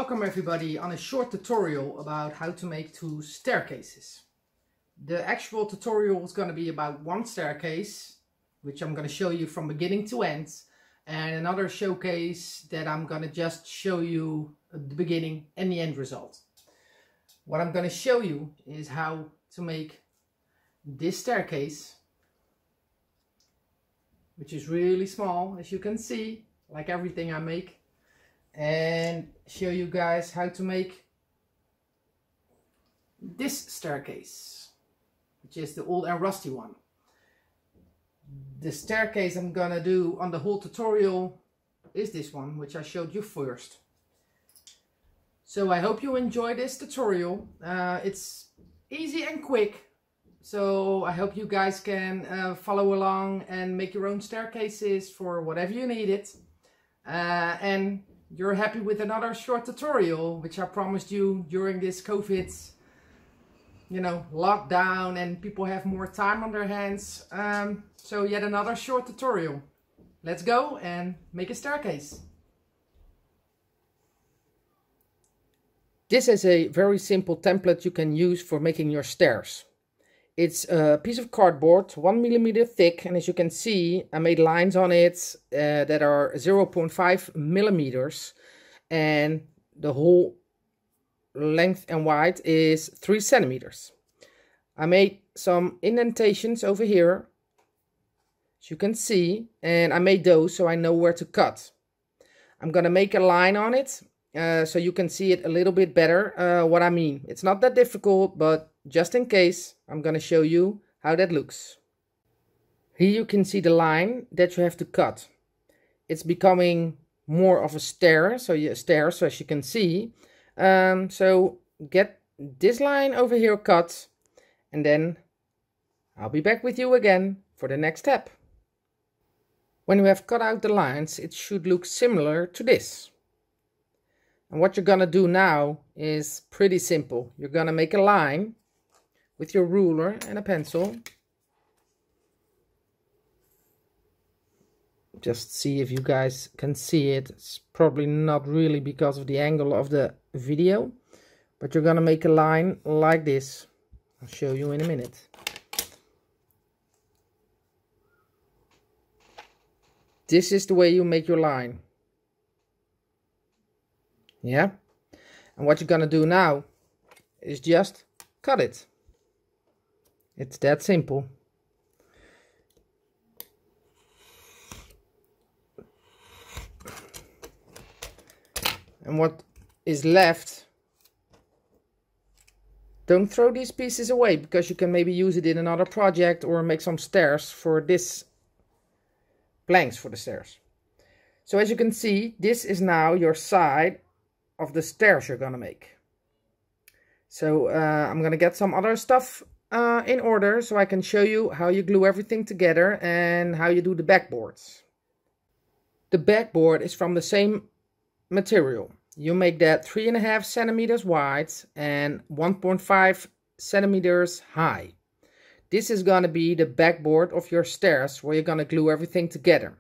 Welcome everybody on a short tutorial about how to make 2 staircases. The actual tutorial is going to be about one staircase, which I'm going to show you from beginning to end, and another showcase that I'm going to just show you the beginning and the end result. What I'm going to show you is how to make this staircase, which is really small, as you can see, like everything I make, and show you guys how to make this staircase, which is the old and rusty one. The staircase I'm gonna do on the whole tutorial is this one, which I showed you first. So I hope you enjoy this tutorial. It's easy and quick, so I hope you guys can follow along and make your own staircases for whatever you need it. And you're happy with another short tutorial, which I promised you during this COVID, lockdown, and people have more time on their hands. So yet another short tutorial. Let's go and make a staircase. This is a very simple template you can use for making your stairs. It's a piece of cardboard, 1 millimeter thick, and as you can see, I made lines on it that are 0.5 millimeters, and the whole length and width is 3 centimeters. I made some indentations over here, as you can see, and I made those so I know where to cut. I'm gonna make a line on it so you can see it a little bit better, what I mean. It's not that difficult, but just in case, I'm gonna show you how that looks. Here you can see the line that you have to cut. It's becoming more of a stair, so as you can see. So get this line over here cut, and then I'll be back with you again for the next step. When you have cut out the lines, it should look similar to this. And what you're gonna do now is pretty simple. You're gonna make a line with your ruler and a pencil. Just see if you guys can see it. It's probably not really because of the angle of the video, but you're gonna make a line like this. I'll show you in a minute. This is the way you make your line. Yeah? And what you're gonna do now is just cut it. It's that simple. And what is left, don't throw these pieces away, because you can maybe use it in another project or make some stairs for this, planks for the stairs. So as you can see, this is now your side of the stairs you're gonna make. So I'm gonna get some other stuff in order so I can show you how you glue everything together and how you do the backboards. The backboard is from the same material. You make that 3.5 centimeters wide and 1.5 centimeters high. This is gonna be the backboard of your stairs where you're gonna glue everything together.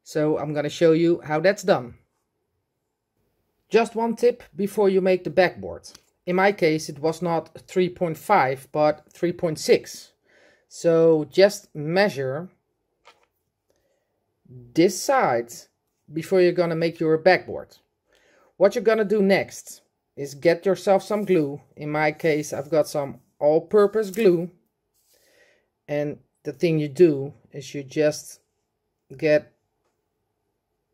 So I'm gonna show you how that's done. Just one tip before you make the backboard. In my case, it was not 3.5, but 3.6. So just measure this side before you're gonna make your backboard. What you're gonna do next is get yourself some glue. In my case, I've got some all-purpose glue. And the thing you do is you just get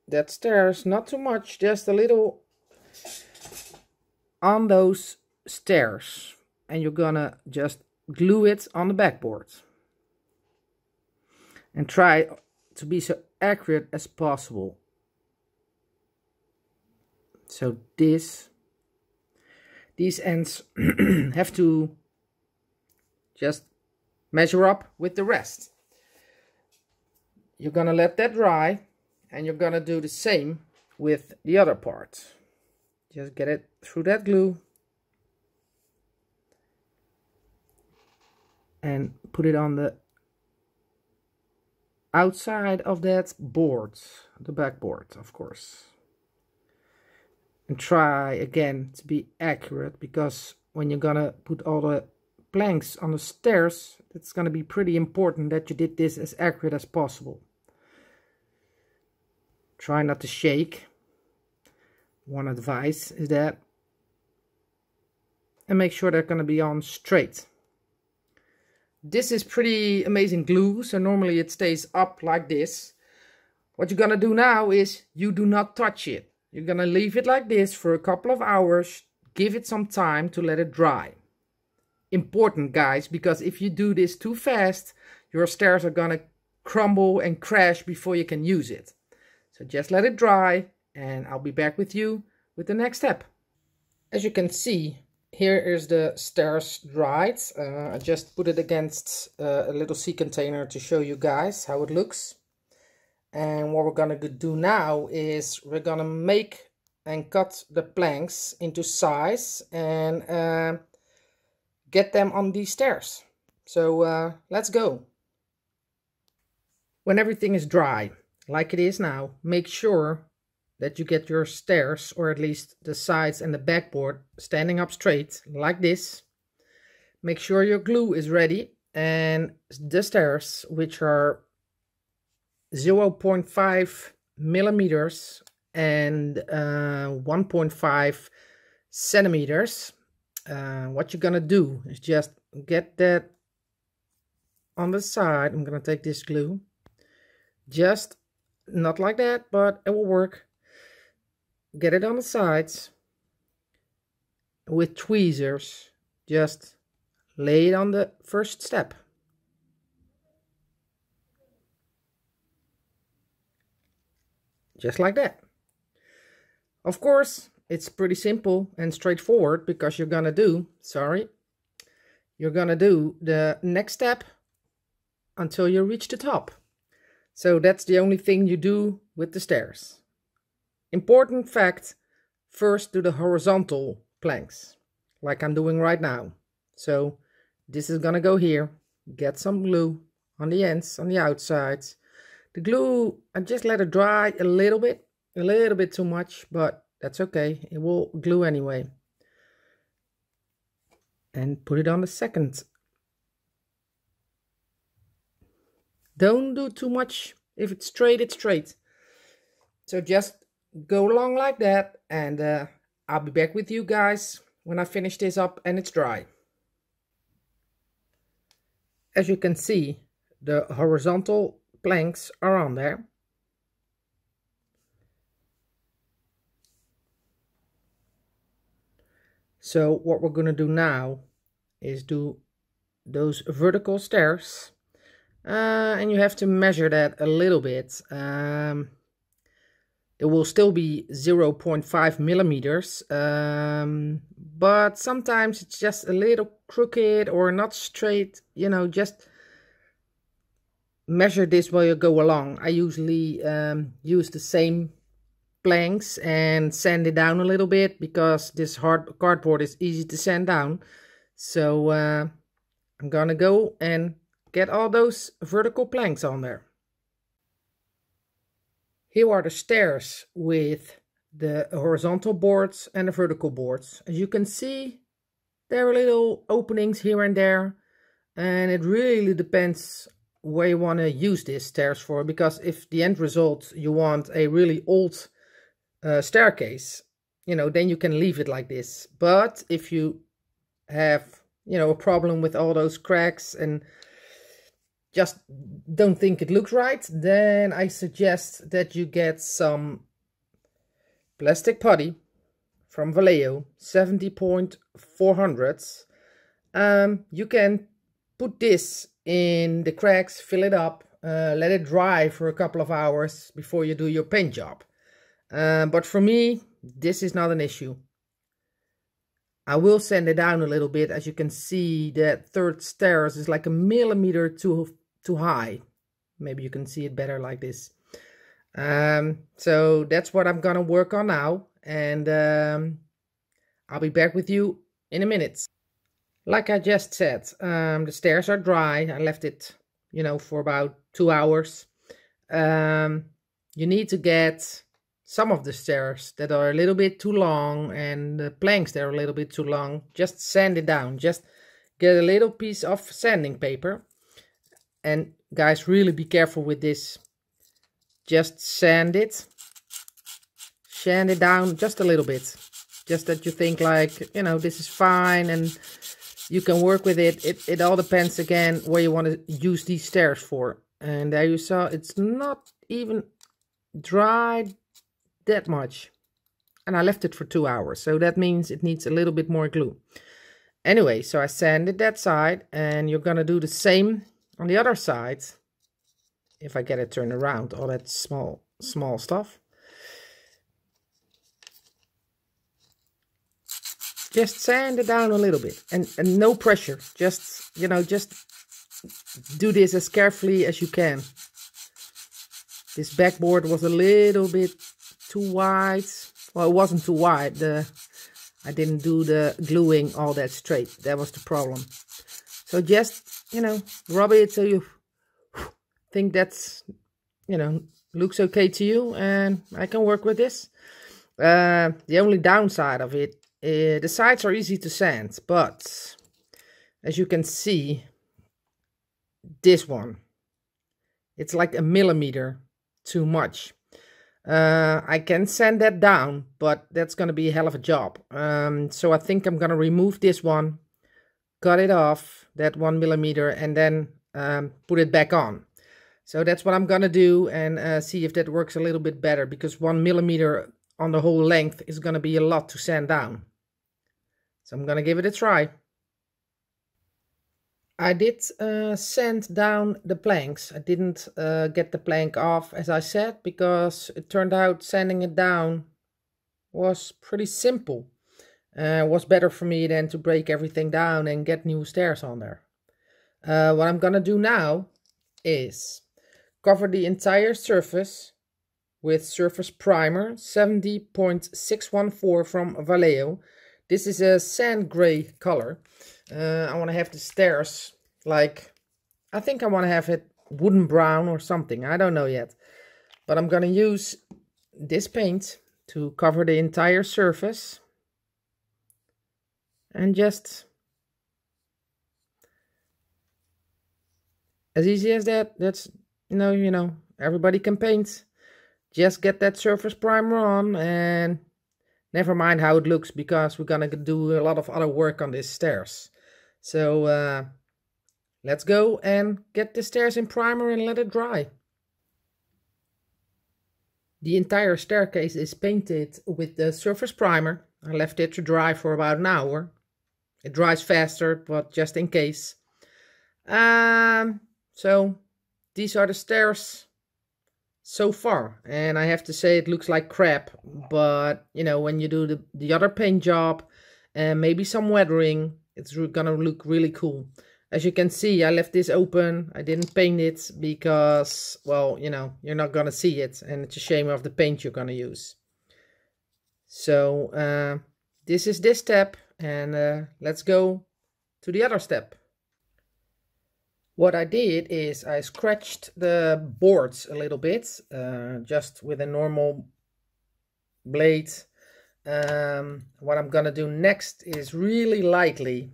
that stairs, not too much, just a little on those stairs, and you're gonna just glue it on the backboard and try to be so accurate as possible. So these ends have to just measure up with the rest. You're gonna let that dry, and you're gonna do the same with the other part. Just get it through that glue and put it on the outside of that board, the backboard, of course. And try again to be accurate, because when you're gonna put all the planks on the stairs, it's gonna be pretty important that you did this as accurate as possible. Try not to shake. One advice is that. And make sure they're gonna be on straight. This is pretty amazing glue, so normally it stays up like this. What you're gonna do now is you do not touch it. You're gonna leave it like this for a couple of hours. Give it some time to let it dry. Important, guys, because if you do this too fast, your stairs are gonna crumble and crash before you can use it. So just let it dry, and I'll be back with you with the next step. As you can see, here is the stairs dried. I just put it against a little sea container to show you guys how it looks. And what we're gonna do now is we're gonna make and cut the planks into size and get them on these stairs. So let's go. When everything is dry, like it is now, make sure that you get your stairs, or at least the sides and the backboard, standing up straight like this. Make sure your glue is ready, and the stairs, which are 0.5 millimeters and 1.5 centimeters. What you're gonna do is just get that on the side. I'm gonna take this glue, just not like that, but it will work. Get it on the sides with tweezers. Just lay it on the first step. Just like that. Of course, it's pretty simple and straightforward, because you're gonna do the next step until you reach the top. So that's the only thing you do with the stairs. Important fact, first do the horizontal planks, like I'm doing right now. So this is gonna go here. Get some glue on the ends, on the outsides. The glue, I just let it dry a little bit too much, but that's okay. It will glue anyway. And put it on the second. Don't do too much. If it's straight, it's straight. So just go along like that, and I'll be back with you guys when I finish this up and it's dry. As you can see, the horizontal planks are on there. So what we're going to do now is do those vertical stairs, and you have to measure that a little bit. It will still be 0.5 millimeters, but sometimes it's just a little crooked or not straight. You know, just measure this while you go along. I usually use the same planks and sand it down a little bit, because this hard cardboard is easy to sand down. So I'm gonna go and get all those vertical planks on there. Here are the stairs with the horizontal boards and the vertical boards. As you can see, there are little openings here and there, and it really depends where you want to use these stairs for, because if the end result you want a really old staircase, you know, then you can leave it like this. But if you have, you know, a problem with all those cracks and just don't think it looks right, then I suggest that you get some plastic putty from Vallejo, 70.400. You can put this in the cracks, fill it up, let it dry for a couple of hours before you do your paint job. But for me, this is not an issue. I will sand it down a little bit. As you can see, that third stairs is like a millimeter too high. Maybe you can see it better like this. So that's what I'm gonna work on now, and I'll be back with you in a minute. Like I just said, the stairs are dry. I left it, you know, for about 2 hours. You need to get some of the stairs that are a little bit too long and the planks that are a little bit too long, just sand it down. Just get a little piece of sanding paper. And guys, really be careful with this. Just sand it down just a little bit. Just that you think like, you know, this is fine and you can work with it. It all depends again where you want to use these stairs for. And there you saw, it's not even dried that much. And I left it for 2 hours. So that means it needs a little bit more glue. Anyway, so I sanded that side and you're going to do the same on the other side. If I get it turned around, all that small stuff. Just sand it down a little bit and no pressure. Just, you know, just do this as carefully as you can. This backboard was a little bit too wide. Well, it wasn't too wide. I didn't do the gluing all that straight. That was the problem. So just, you know, rub it till you think that's, you know, looks okay to you. And I can work with this. The only downside of it, the sides are easy to sand, but as you can see, this one, it's like a millimeter too much. I can sand that down, but that's going to be a hell of a job. So I think I'm going to remove this one, cut it off, that 1 millimeter, and then put it back on. So that's what I'm going to do and see if that works a little bit better, because 1 millimeter on the whole length is going to be a lot to sand down. So I'm going to give it a try. I did sand down the planks. I didn't get the plank off, as I said, because it turned out sanding it down was pretty simple. It was better for me than to break everything down and get new stairs on there. What I'm going to do now is cover the entire surface with surface primer 70.614 from Vallejo. This is a sand gray color. I want to have the stairs like, I think I want to have it wooden brown or something. I don't know yet. But I'm going to use this paint to cover the entire surface. And just as easy as that. That's, you know, everybody can paint. Just get that surface primer on and never mind how it looks, because we're gonna do a lot of other work on these stairs. So let's go and get the stairs in primer and let it dry. The entire staircase is painted with the surface primer. I left it to dry for about an hour. It dries faster, but just in case. So these are the stairs so far, and I have to say it looks like crap, but you know, when you do the other paint job and maybe some weathering, it's gonna look really cool. As you can see, I left this open. I didn't paint it because, well, you know, you're not gonna see it, and it's a shame of the paint you're gonna use. So this is this step, and let's go to the other step. What I did is I scratched the boards a little bit, just with a normal blade. What I'm gonna do next is really lightly,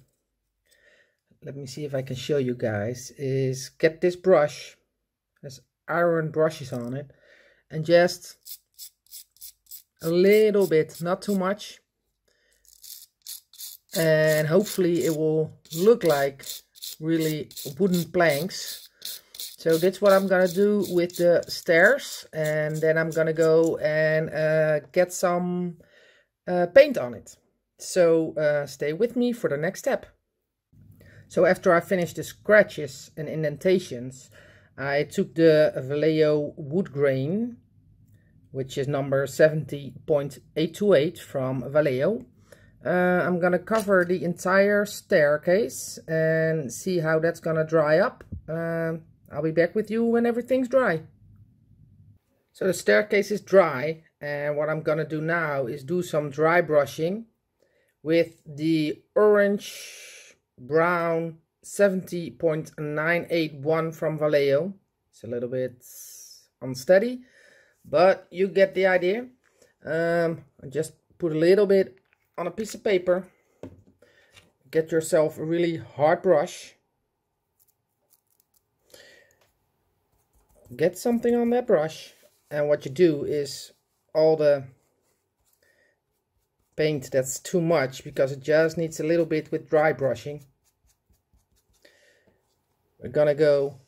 let me see if I can show you guys, is get this brush, there's iron brushes on it, and just a little bit, not too much, and hopefully it will look like really wooden planks. So that's what I'm gonna do with the stairs, and then I'm gonna go and get some paint on it. So stay with me for the next step. So after I finished the scratches and indentations, I took the Vallejo wood grain, which is number 70.828 from Vallejo. I'm gonna cover the entire staircase and see how that's gonna dry up. I'll be back with you when everything's dry. So the staircase is dry, and what I'm gonna do now is do some dry brushing with the orange brown 70.981 from Vallejo. It's a little bit unsteady, but you get the idea. I just put a little bit on a piece of paper. Get yourself a really hard brush. Get something on that brush, and what you do is all the paint that's too much, because it just needs a little bit with dry brushing. We're gonna go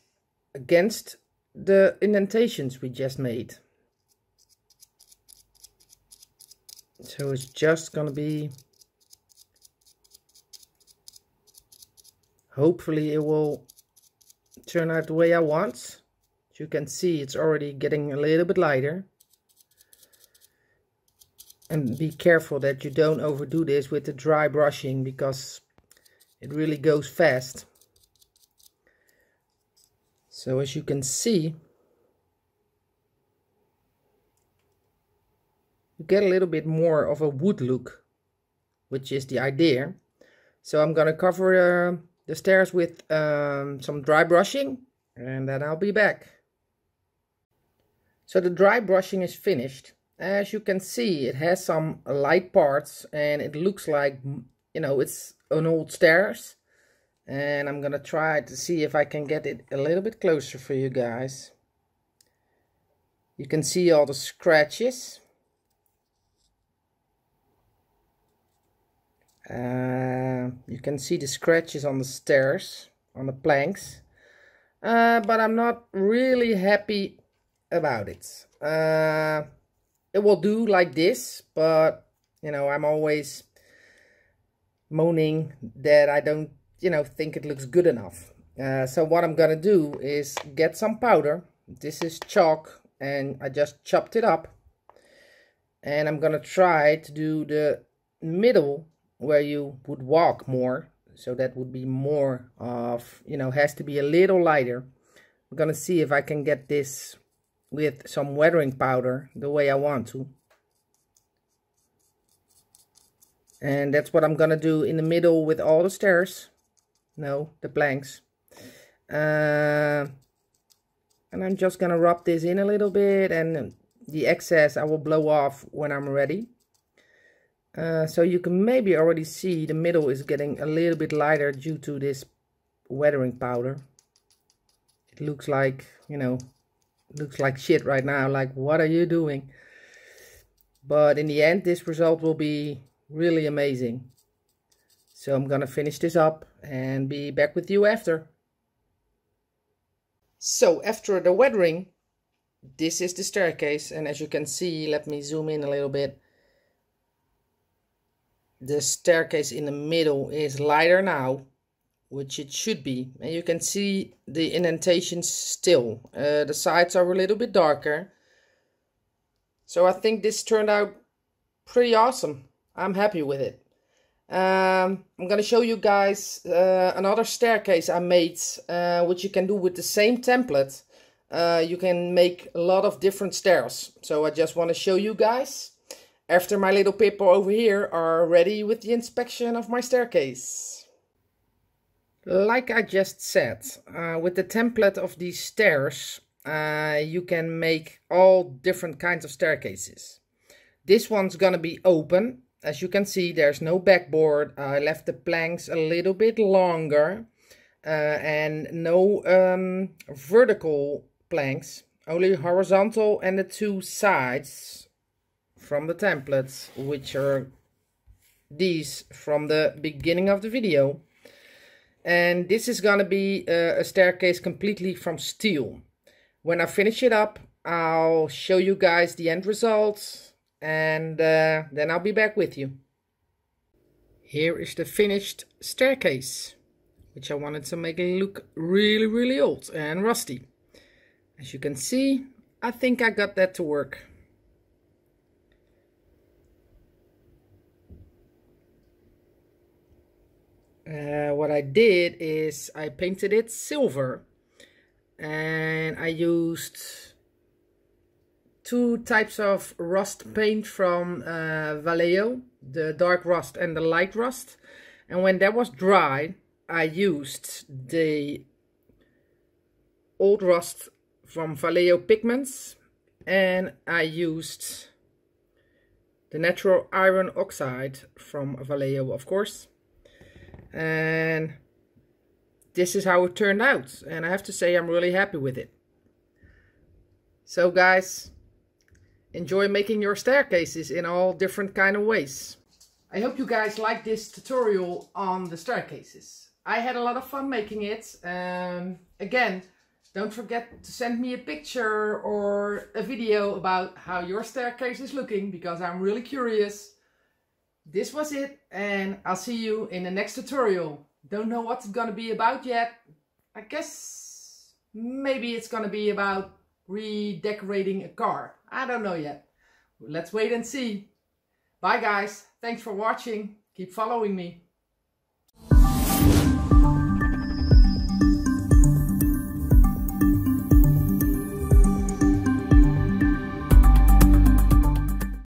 against the indentations we just made. So it's just gonna be, hopefully it will turn out the way I want. As you can see, it's already getting a little bit lighter. And be careful that you don't overdo this with the dry brushing, because it really goes fast. So as you can see, you get a little bit more of a wood look, which is the idea. So I'm gonna cover the stairs with some dry brushing, and then I'll be back. So the dry brushing is finished. As you can see, it has some light parts, and it looks like, you know, it's an old stairs. And I'm gonna try to see if I can get it a little bit closer for you guys. You can see all the scratches. You can see the scratches on the stairs, on the planks. But I'm not really happy about it. It will do like this, but you know, I'm always moaning that I don't, you know, think it looks good enough. So what I'm gonna do is get some powder. This is chalk, and I just chopped it up, and I'm gonna try to do the middle where you would walk more. So that would be more of, you know, has to be a little lighter. I'm gonna see if I can get this with some weathering powder the way I want to. And that's what I'm gonna do in the middle with all the stairs. No, the planks. And I'm just gonna rub this in a little bit, and the excess I will blow off when I'm ready. So you can maybe already see the middle is getting a little bit lighter due to this weathering powder. It looks like, you know, looks like shit right now, like what are you doing? But in the end, this result will be really amazing. So I'm gonna finish this up and be back with you after. So after the weathering, this is the staircase, and as you can see, let me zoom in a little bit. The staircase in the middle is lighter now, which it should be, and you can see the indentations still. The sides are a little bit darker. So I think this turned out pretty awesome. I'm happy with it. I'm gonna show you guys another staircase I made, which you can do with the same template. You can make a lot of different stairs. So I just want to show you guys after my little people over here are ready with the inspection of my staircase. Like I just said, with the template of these stairs, you can make all different kinds of staircases. This one's gonna be open. As you can see, there's no backboard. I left the planks a little bit longer, and no vertical planks, only horizontal and the two sides from the templates, which are these from the beginning of the video. And this is gonna be a staircase completely from steel. When I finish it up, I'll show you guys the end results, and then I'll be back with you. Here is the finished staircase, which I wanted to make it look really, really old and rusty. As you can see, I think I got that to work. What I did is I painted it silver, and I used two types of rust paint from Vallejo, the dark rust and the light rust. And when that was dry, I used the old rust from Vallejo Pigments, and I used the natural iron oxide from Vallejo, of course. And this is how it turned out, and I have to say I'm really happy with it. So guys, enjoy making your staircases in all different kind of ways. I hope you guys like this tutorial on the staircases. I had a lot of fun making it. Again, don't forget to send me a picture or a video about how your staircase is looking, because I'm really curious. This was it, and I'll see you in the next tutorial. Don't know what it's gonna be about yet. I guess maybe it's gonna be about redecorating a car. I don't know yet. Let's wait and see. Bye guys. Thanks for watching. Keep following me.